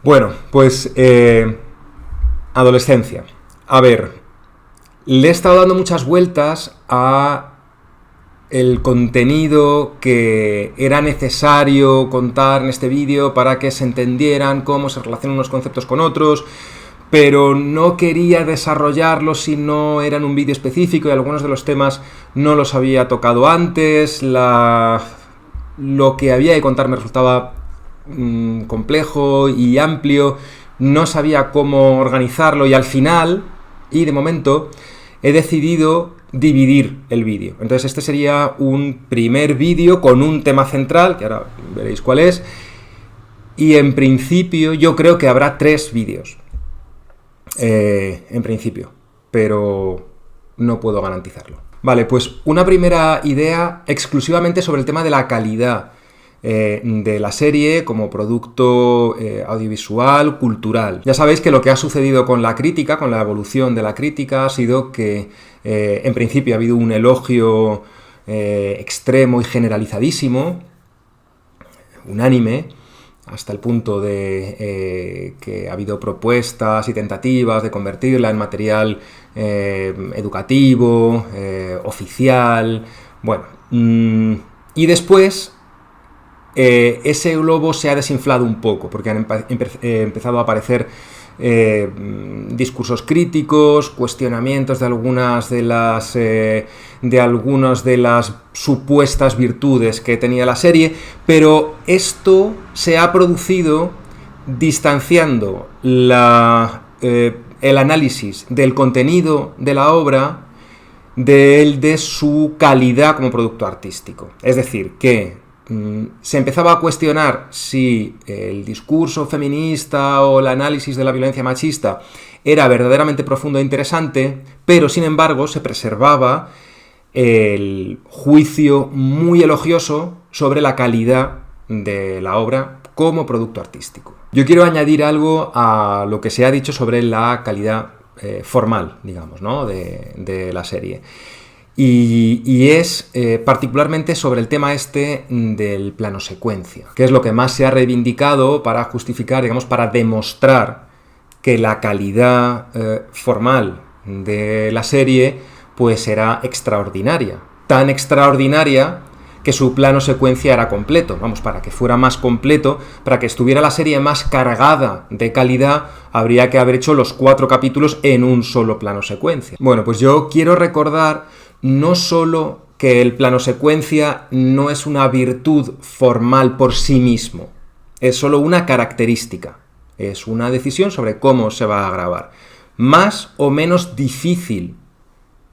Bueno, pues adolescencia. A ver, le he estado dando muchas vueltas a el contenido que era necesario contar en este vídeo para que se entendieran cómo se relacionan unos conceptos con otros, pero no quería desarrollarlos si no era en un vídeo específico y algunos de los temas no los había tocado antes. Lo que había que contar me resultaba complejo y amplio, no sabía cómo organizarlo y al final, y de momento, he decidido dividir el vídeo. Entonces este sería un primer vídeo con un tema central, que ahora veréis cuál es, y en principio yo creo que habrá 3 vídeos, en principio, pero no puedo garantizarlo. Vale, pues una primera idea exclusivamente sobre el tema de la calidad de la serie como producto audiovisual, cultural. Ya sabéis que lo que ha sucedido con la crítica, con la evolución de la crítica, ha sido que en principio ha habido un elogio extremo y generalizadísimo, unánime, hasta el punto de que ha habido propuestas y tentativas de convertirla en material educativo, oficial, bueno, y después ese globo se ha desinflado un poco, porque han empezado a aparecer discursos críticos, cuestionamientos de algunas de las supuestas virtudes que tenía la serie, pero esto se ha producido distanciando el análisis del contenido de la obra de su calidad como producto artístico. Es decir, que se empezaba a cuestionar si el discurso feminista o el análisis de la violencia machista era verdaderamente profundo e interesante, pero sin embargo se preservaba el juicio muy elogioso sobre la calidad de la obra como producto artístico. Yo quiero añadir algo a lo que se ha dicho sobre la calidad formal, digamos, ¿no? de la serie. Y es particularmente sobre el tema este del plano secuencia, que es lo que más se ha reivindicado para justificar, digamos, para demostrar que la calidad formal de la serie pues era extraordinaria, tan extraordinaria que su plano secuencia era completo. Vamos, para que fuera más completo, para que estuviera la serie más cargada de calidad, habría que haber hecho los 4 capítulos en un solo plano secuencia. Bueno, pues yo quiero recordar no solo que el plano secuencia no es una virtud formal por sí mismo, es solo una característica, es una decisión sobre cómo se va a grabar. Más o menos difícil,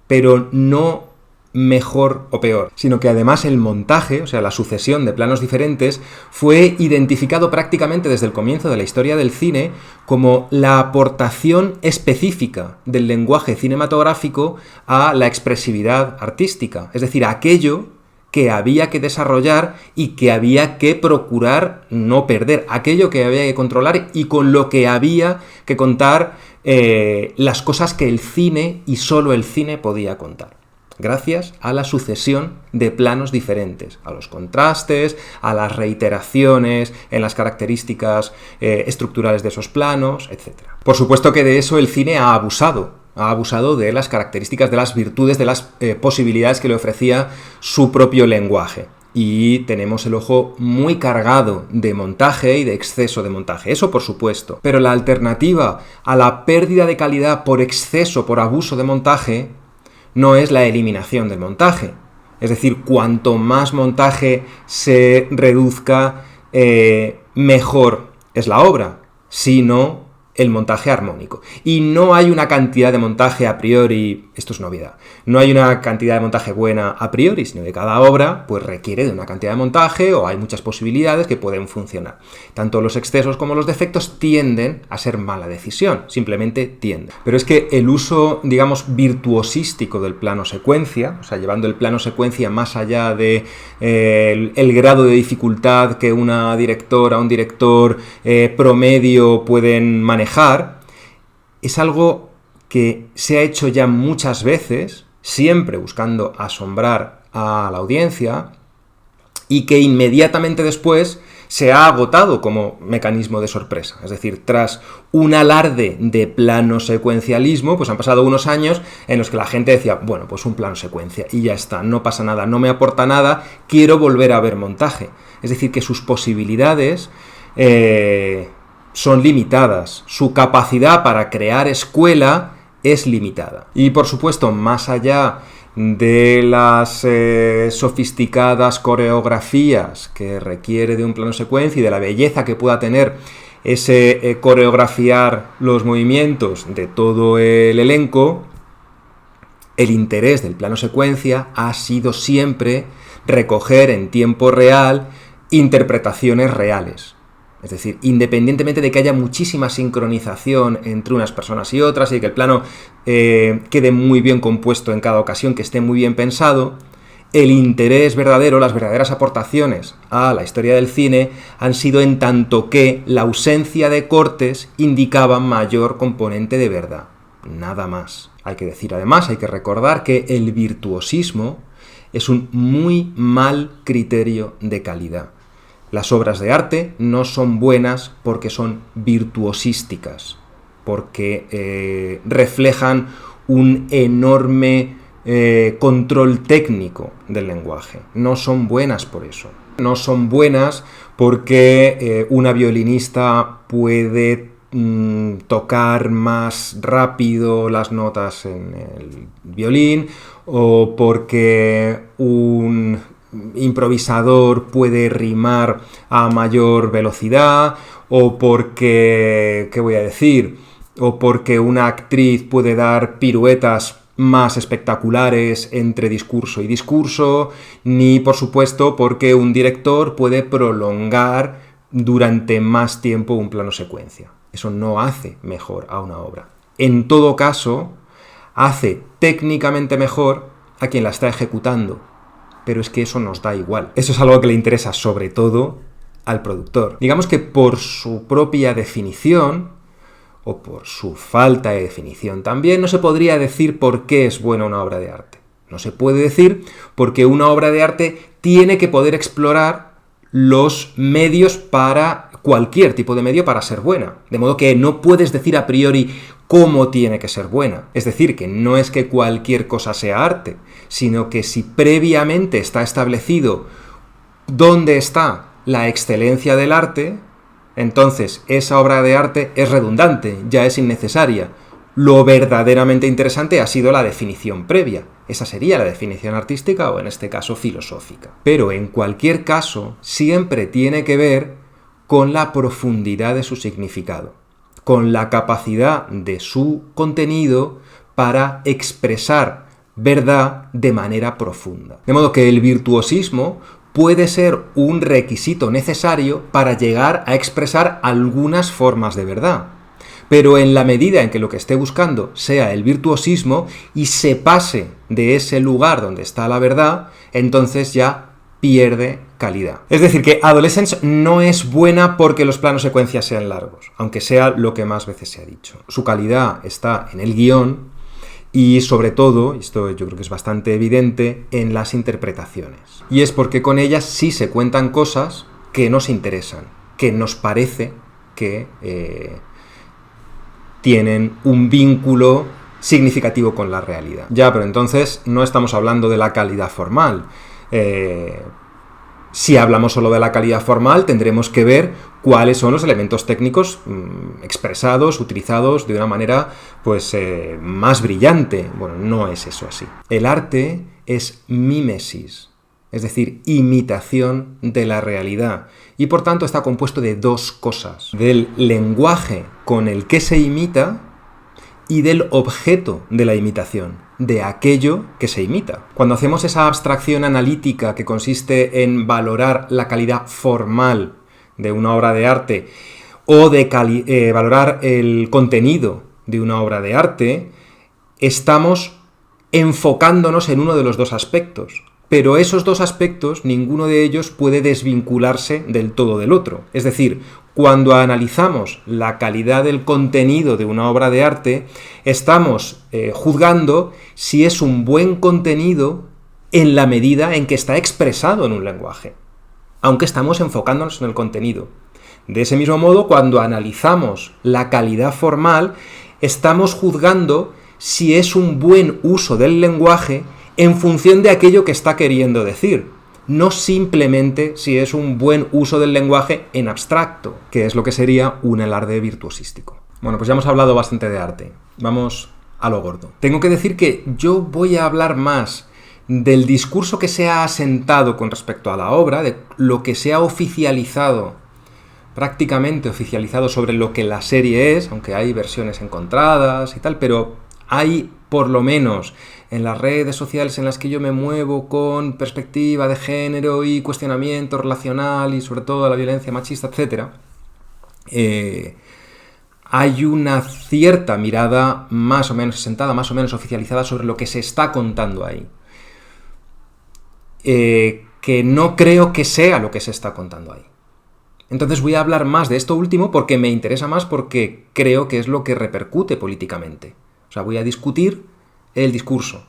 pero no mejor o peor, sino que además el montaje, o sea, la sucesión de planos diferentes, fue identificado prácticamente desde el comienzo de la historia del cine como la aportación específica del lenguaje cinematográfico a la expresividad artística, es decir, aquello que había que desarrollar y que había que procurar no perder, aquello que había que controlar y con lo que había que contar las cosas que el cine y solo el cine podía contar. Gracias a la sucesión de planos diferentes, a los contrastes, a las reiteraciones en las características estructurales de esos planos, etc. Por supuesto que de eso el cine ha abusado de las características, de las virtudes, de las posibilidades que le ofrecía su propio lenguaje. Y tenemos el ojo muy cargado de montaje y de exceso de montaje, eso por supuesto. Pero la alternativa a la pérdida de calidad por exceso, por abuso de montaje, no es la eliminación del montaje. Es decir, cuanto más montaje se reduzca, mejor es la obra, sino el montaje armónico. Y no hay una cantidad de montaje a priori, esto es novedad, no hay una cantidad de montaje buena a priori, sino que cada obra pues requiere de una cantidad de montaje o hay muchas posibilidades que pueden funcionar. Tanto los excesos como los defectos tienden a ser mala decisión, simplemente tienden. Pero es que el uso, digamos, virtuosístico del plano secuencia, o sea, llevando el plano secuencia más allá de el grado de dificultad que una directora o un director promedio pueden manejar, es algo que se ha hecho ya muchas veces, siempre buscando asombrar a la audiencia, y que inmediatamente después se ha agotado como mecanismo de sorpresa. Es decir, tras un alarde de plano secuencialismo, pues han pasado unos años en los que la gente decía, bueno, pues un plano secuencia y ya está, no pasa nada, no me aporta nada, quiero volver a ver montaje. Es decir, que sus posibilidades son limitadas, su capacidad para crear escuela es limitada. Y por supuesto, más allá de las sofisticadas coreografías que requiere de un plano secuencia y de la belleza que pueda tener ese coreografiar los movimientos de todo el elenco, el interés del plano secuencia ha sido siempre recoger en tiempo real interpretaciones reales. Es decir, independientemente de que haya muchísima sincronización entre unas personas y otras y que el plano quede muy bien compuesto en cada ocasión, que esté muy bien pensado, el interés verdadero, las verdaderas aportaciones a la historia del cine han sido en tanto que la ausencia de cortes indicaba mayor componente de verdad. Nada más. Hay que decir además, hay que recordar que el virtuosismo es un muy mal criterio de calidad. Las obras de arte no son buenas porque son virtuosísticas, porque reflejan un enorme control técnico del lenguaje. No son buenas por eso. No son buenas porque una violinista puede tocar más rápido las notas en el violín, o porque un improvisador puede rimar a mayor velocidad, o porque, ¿qué voy a decir? O porque una actriz puede dar piruetas más espectaculares entre discurso y discurso, ni por supuesto porque un director puede prolongar durante más tiempo un plano secuencia. Eso no hace mejor a una obra. En todo caso, hace técnicamente mejor a quien la está ejecutando. Pero es que eso nos da igual. Eso es algo que le interesa sobre todo al productor. Digamos que por su propia definición, o por su falta de definición también, no se podría decir por qué es buena una obra de arte. No se puede decir porque una obra de arte tiene que poder explorar los medios para cualquier tipo de medio para ser buena. De modo que no puedes decir a priori cómo tiene que ser buena. Es decir, que no es que cualquier cosa sea arte, sino que si previamente está establecido dónde está la excelencia del arte, entonces esa obra de arte es redundante, ya es innecesaria. Lo verdaderamente interesante ha sido la definición previa. Esa sería la definición artística o en este caso filosófica. Pero en cualquier caso siempre tiene que ver con la profundidad de su significado, con la capacidad de su contenido para expresar verdad de manera profunda. De modo que el virtuosismo puede ser un requisito necesario para llegar a expresar algunas formas de verdad. Pero en la medida en que lo que esté buscando sea el virtuosismo y se pase de ese lugar donde está la verdad, entonces ya pierde calidad. Es decir, que Adolescence no es buena porque los planos secuencias sean largos, aunque sea lo que más veces se ha dicho. Su calidad está en el guión y sobre todo, esto yo creo que es bastante evidente, en las interpretaciones. Y es porque con ellas sí se cuentan cosas que nos interesan, que nos parece que tienen un vínculo significativo con la realidad. Ya, pero entonces no estamos hablando de la calidad formal. Si hablamos solo de la calidad formal, tendremos que ver cuáles son los elementos técnicos expresados, utilizados de una manera pues más brillante. Bueno, no es eso así. El arte es mímesis, es decir, imitación de la realidad. Y por tanto está compuesto de dos cosas: del lenguaje con el que se imita y del objeto de la imitación, de aquello que se imita. Cuando hacemos esa abstracción analítica que consiste en valorar la calidad formal de una obra de arte o de valorar el contenido de una obra de arte, estamos enfocándonos en uno de los dos aspectos. Pero esos dos aspectos, ninguno de ellos puede desvincularse del todo del otro. Es decir, cuando analizamos la calidad del contenido de una obra de arte, estamos juzgando si es un buen contenido en la medida en que está expresado en un lenguaje. aunque estamos enfocándonos en el contenido. De ese mismo modo, cuando analizamos la calidad formal, estamos juzgando si es un buen uso del lenguaje en función de aquello que está queriendo decir, no simplemente si es un buen uso del lenguaje en abstracto, que es lo que sería un alarde virtuosístico. Bueno, pues ya hemos hablado bastante de arte. Vamos a lo gordo. Tengo que decir que yo voy a hablar más del discurso que se ha asentado con respecto a la obra, de lo que se ha oficializado, prácticamente oficializado sobre lo que la serie es, aunque hay versiones encontradas y tal, pero hay, por lo menos en las redes sociales en las que yo me muevo con perspectiva de género y cuestionamiento relacional y sobre todo la violencia machista, etc., hay una cierta mirada más o menos asentada, más o menos oficializada sobre lo que se está contando ahí. Que no creo que sea lo que se está contando ahí. Entonces voy a hablar más de esto último porque me interesa más, porque creo que es lo que repercute políticamente. O sea, voy a discutir el discurso,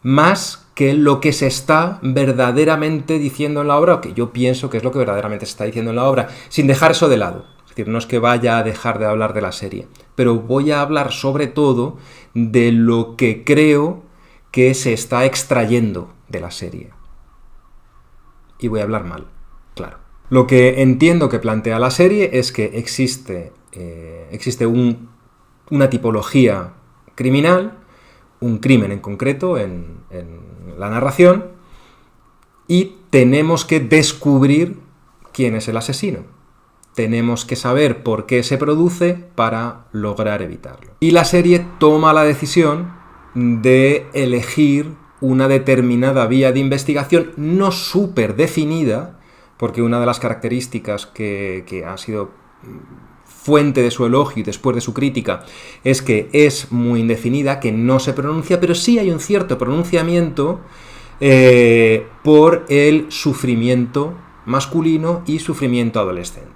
más que lo que se está verdaderamente diciendo en la obra, o que yo pienso que es lo que verdaderamente se está diciendo en la obra, sin dejar eso de lado. Es decir, no es que vaya a dejar de hablar de la serie, pero voy a hablar sobre todo de lo que creo que se está extrayendo de la serie. Y voy a hablar mal, claro. Lo que entiendo que plantea la serie es que existe una tipología criminal, un crimen en concreto en la narración, y tenemos que descubrir quién es el asesino. Tenemos que saber por qué se produce para lograr evitarlo. Y la serie toma la decisión de elegir una determinada vía de investigación no súper definida, porque una de las características que ha sido fuente de su elogio y después de su crítica es que es muy indefinida, que no se pronuncia, pero sí hay un cierto pronunciamiento por el sufrimiento masculino y sufrimiento adolescente.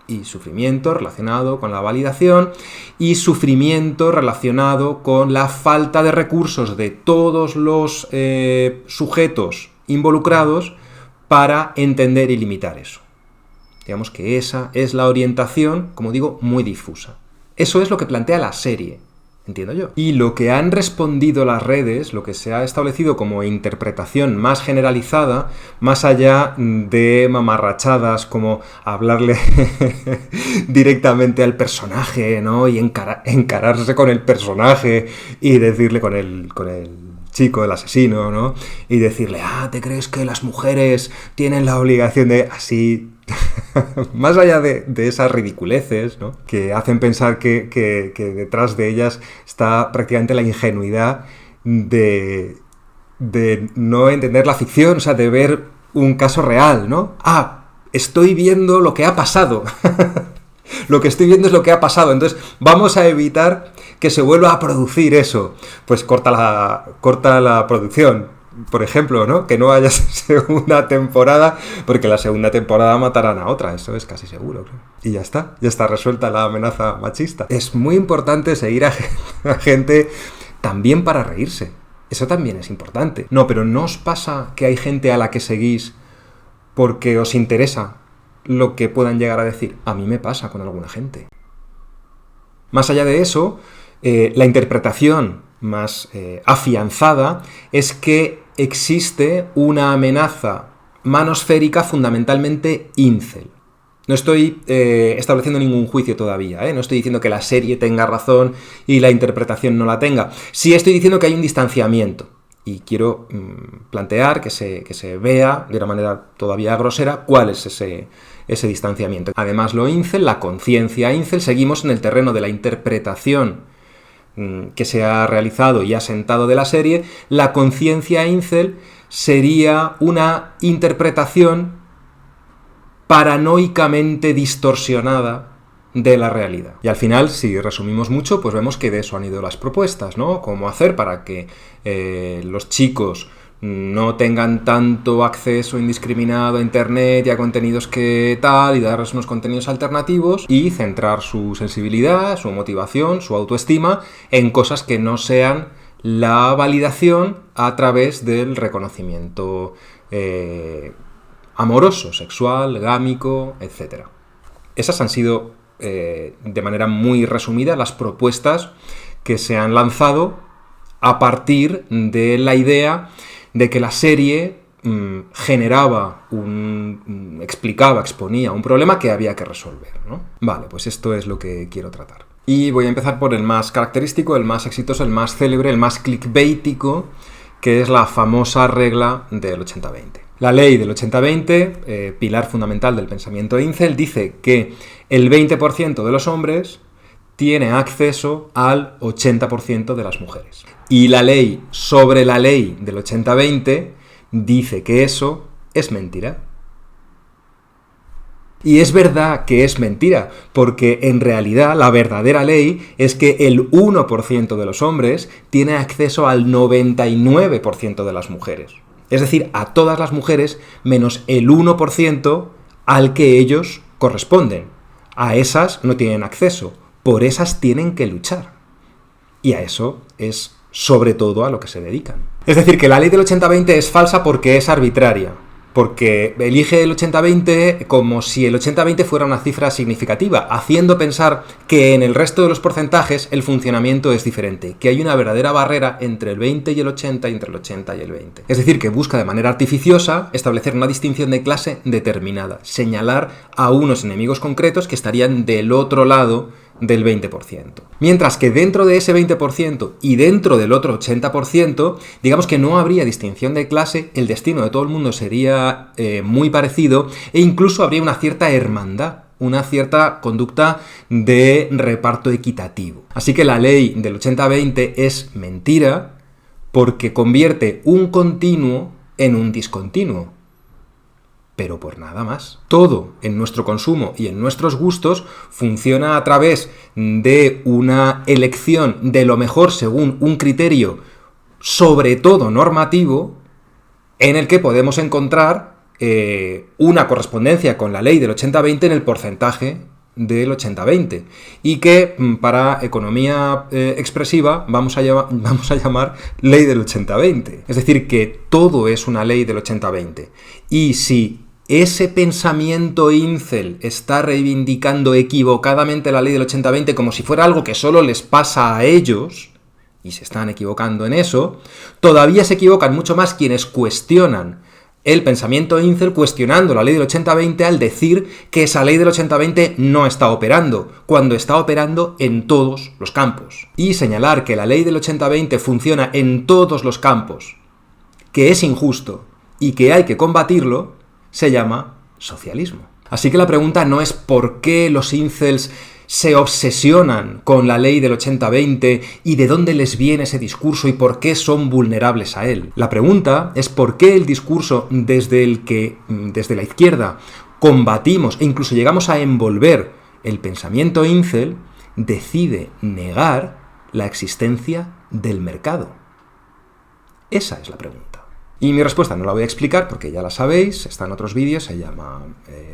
Y sufrimiento relacionado con la validación y sufrimiento relacionado con la falta de recursos de todos los sujetos involucrados para entender y limitar eso. Digamos que esa es la orientación, como digo, muy difusa. Eso es lo que plantea la serie, entiendo yo. Y lo que han respondido las redes, lo que se ha establecido como interpretación más generalizada, más allá de mamarrachadas como hablarle directamente al personaje, ¿no? Y encararse con el personaje y decirle con el chico, el asesino, ¿no? Y decirle, ¿te crees que las mujeres tienen la obligación de...? Así... Más allá de esas ridiculeces, ¿no? Que hacen pensar que detrás de ellas está prácticamente la ingenuidad de no entender la ficción, o sea, de ver un caso real, ¿no? Estoy viendo lo que ha pasado. Lo que estoy viendo es lo que ha pasado, entonces vamos a evitar que se vuelva a producir eso. Pues corta la producción. Por ejemplo, ¿no? Que no haya segunda temporada, porque la segunda temporada matarán a otra, eso es casi seguro, creo. Y ya está resuelta la amenaza machista. Es muy importante seguir a gente también para reírse. Eso también es importante. No, pero ¿no os pasa que hay gente a la que seguís porque os interesa lo que puedan llegar a decir? A mí me pasa con alguna gente. Más allá de eso, la interpretación más afianzada es que existe una amenaza manosférica fundamentalmente incel. No estoy estableciendo ningún juicio todavía, no estoy diciendo que la serie tenga razón y la interpretación no la tenga. Sí estoy diciendo que hay un distanciamiento. Y quiero plantear que se vea de una manera todavía grosera cuál es ese distanciamiento. Además, lo incel, la conciencia incel, seguimos en el terreno de la interpretación que se ha realizado y asentado de la serie. La conciencia incel sería una interpretación paranoicamente distorsionada de la realidad. Y al final, si resumimos mucho, pues vemos que de eso han ido las propuestas, ¿no? Cómo hacer para que los chicos no tengan tanto acceso indiscriminado a internet y a contenidos que tal, y darles unos contenidos alternativos, y centrar su sensibilidad, su motivación, su autoestima en cosas que no sean la validación a través del reconocimiento amoroso, sexual, gámico, etc. Esas han sido, de manera muy resumida, las propuestas que se han lanzado a partir de la idea de que la serie exponía un problema que había que resolver, ¿no? Vale, pues esto es lo que quiero tratar. Y voy a empezar por el más característico, el más exitoso, el más célebre, el más clickbaitico, que es la famosa regla del 80-20. La ley del 80-20, pilar fundamental del pensamiento incel, dice que el 20% de los hombres tiene acceso al 80% de las mujeres. Y la ley sobre la ley del 80-20 dice que eso es mentira. Y es verdad que es mentira, porque en realidad la verdadera ley es que el 1% de los hombres tiene acceso al 99% de las mujeres. Es decir, a todas las mujeres menos el 1% al que ellos corresponden. A esas no tienen acceso, por esas tienen que luchar. Y a eso es sobre todo a lo que se dedican. Es decir, que la ley del 80-20 es falsa porque es arbitraria. Porque elige el 80-20 como si el 80-20 fuera una cifra significativa, haciendo pensar que en el resto de los porcentajes el funcionamiento es diferente, que hay una verdadera barrera entre el 20 y el 80 y entre el 80 y el 20. Es decir, que busca de manera artificiosa establecer una distinción de clase determinada, señalar a unos enemigos concretos que estarían del otro lado del 20%. Mientras que dentro de ese 20% y dentro del otro 80%, digamos que no habría distinción de clase, el destino de todo el mundo sería muy parecido e incluso habría una cierta hermandad, una cierta conducta de reparto equitativo. Así que la ley del 80-20 es mentira porque convierte un continuo en un discontinuo. Pero por nada más. Todo en nuestro consumo y en nuestros gustos funciona a través de una elección de lo mejor según un criterio, sobre todo normativo, en el que podemos encontrar una correspondencia con la ley del 80-20 en el porcentaje del 80-20 y que para economía expresiva vamos a llamar ley del 80-20. Es decir, que todo es una ley del 80-20. Y si ese pensamiento incel está reivindicando equivocadamente la ley del 80-20 como si fuera algo que solo les pasa a ellos, y se están equivocando en eso, todavía se equivocan mucho más quienes cuestionan el pensamiento incel cuestionando la ley del 80-20 al decir que esa ley del 80-20 no está operando, cuando está operando en todos los campos. Y señalar que la ley del 80-20 funciona en todos los campos, que es injusto y que hay que combatirlo, se llama socialismo. Así que la pregunta no es por qué los incels se obsesionan con la ley del 80-20 y de dónde les viene ese discurso y por qué son vulnerables a él. La pregunta es por qué el discurso desde el que desde la izquierda combatimos e incluso llegamos a envolver el pensamiento incel decide negar la existencia del mercado. Esa es la pregunta. Y mi respuesta no la voy a explicar porque ya la sabéis, está en otros vídeos, se llama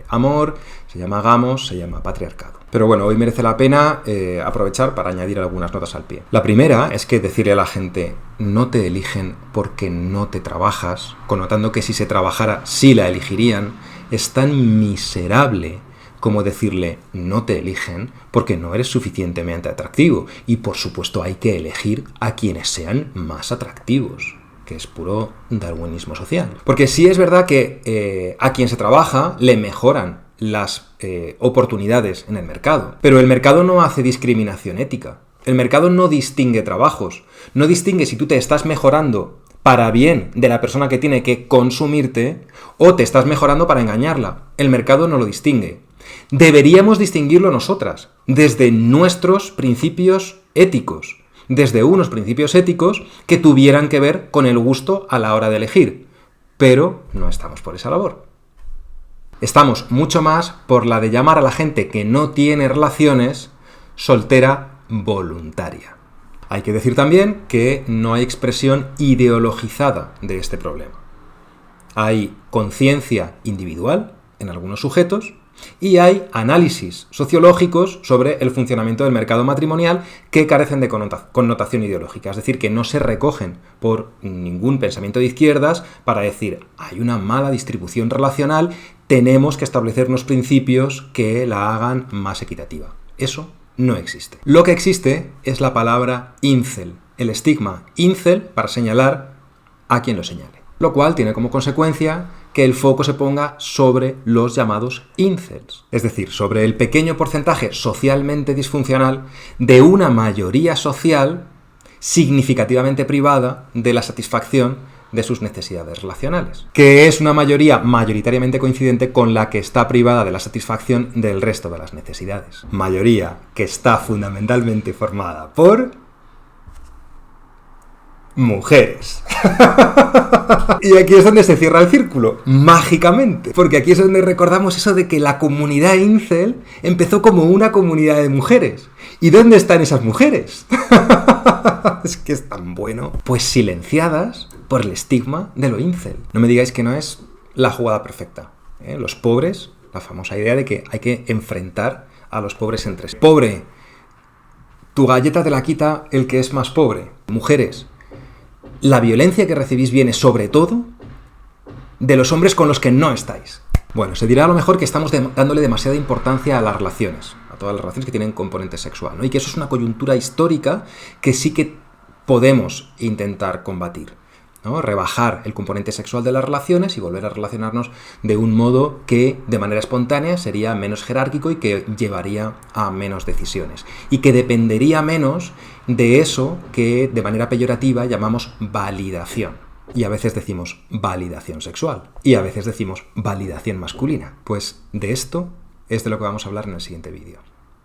amor, se llama gamos, se llama patriarcado. Pero bueno, hoy merece la pena aprovechar para añadir algunas notas al pie. La primera es que decirle a la gente, no te eligen porque no te trabajas, connotando que si se trabajara sí la elegirían, es tan miserable como decirle, no te eligen porque no eres suficientemente atractivo. Y por supuesto hay que elegir a quienes sean más atractivos, que es puro darwinismo social. Porque sí es verdad que a quien se trabaja le mejoran las oportunidades en el mercado. Pero el mercado no hace discriminación ética. El mercado no distingue trabajos. No distingue si tú te estás mejorando para bien de la persona que tiene que consumirte o te estás mejorando para engañarla. El mercado no lo distingue. Deberíamos distinguirlo nosotras, desde nuestros principios éticos. Desde unos principios éticos que tuvieran que ver con el gusto a la hora de elegir. Pero no estamos por esa labor. Estamos mucho más por la de llamar a la gente que no tiene relaciones soltera voluntaria. Hay que decir también que no hay expresión ideologizada de este problema. Hay conciencia individual en algunos sujetos Y hay análisis sociológicos sobre el funcionamiento del mercado matrimonial que carecen de connotación ideológica, es decir, que no se recogen por ningún pensamiento de izquierdas para decir hay una mala distribución relacional, tenemos que establecer unos principios que la hagan más equitativa. Eso no existe. Lo que existe es la palabra incel, el estigma incel para señalar a quien lo señale. Lo cual tiene como consecuencia que el foco se ponga sobre los llamados incels, es decir, sobre el pequeño porcentaje socialmente disfuncional de una mayoría social significativamente privada de la satisfacción de sus necesidades relacionales, que es una mayoría mayoritariamente coincidente con la que está privada de la satisfacción del resto de las necesidades. Mayoría que está fundamentalmente formada por mujeres. Y aquí es donde se cierra el círculo, mágicamente, porque aquí es donde recordamos eso de que la comunidad incel empezó como una comunidad de mujeres. ¿Y dónde están esas mujeres? Es que es tan bueno. Pues silenciadas por el estigma de lo incel. No me digáis que no es la jugada perfecta, ¿eh? Los pobres, la famosa idea de que hay que enfrentar a los pobres entre sí. Pobre, tu galleta te la quita el que es más pobre. Mujeres, la violencia que recibís viene sobre todo de los hombres con los que no estáis. Bueno, se dirá a lo mejor que estamos dándole demasiada importancia a las relaciones, a todas las relaciones que tienen componente sexual, ¿no? Y que eso es una coyuntura histórica que sí que podemos intentar combatir, ¿no? Rebajar el componente sexual de las relaciones y volver a relacionarnos de un modo que de manera espontánea sería menos jerárquico y que llevaría a menos decisiones. Y que dependería menos de eso que de manera peyorativa llamamos validación. Y a veces decimos validación sexual. Y a veces decimos validación masculina. Pues de esto es de lo que vamos a hablar en el siguiente vídeo.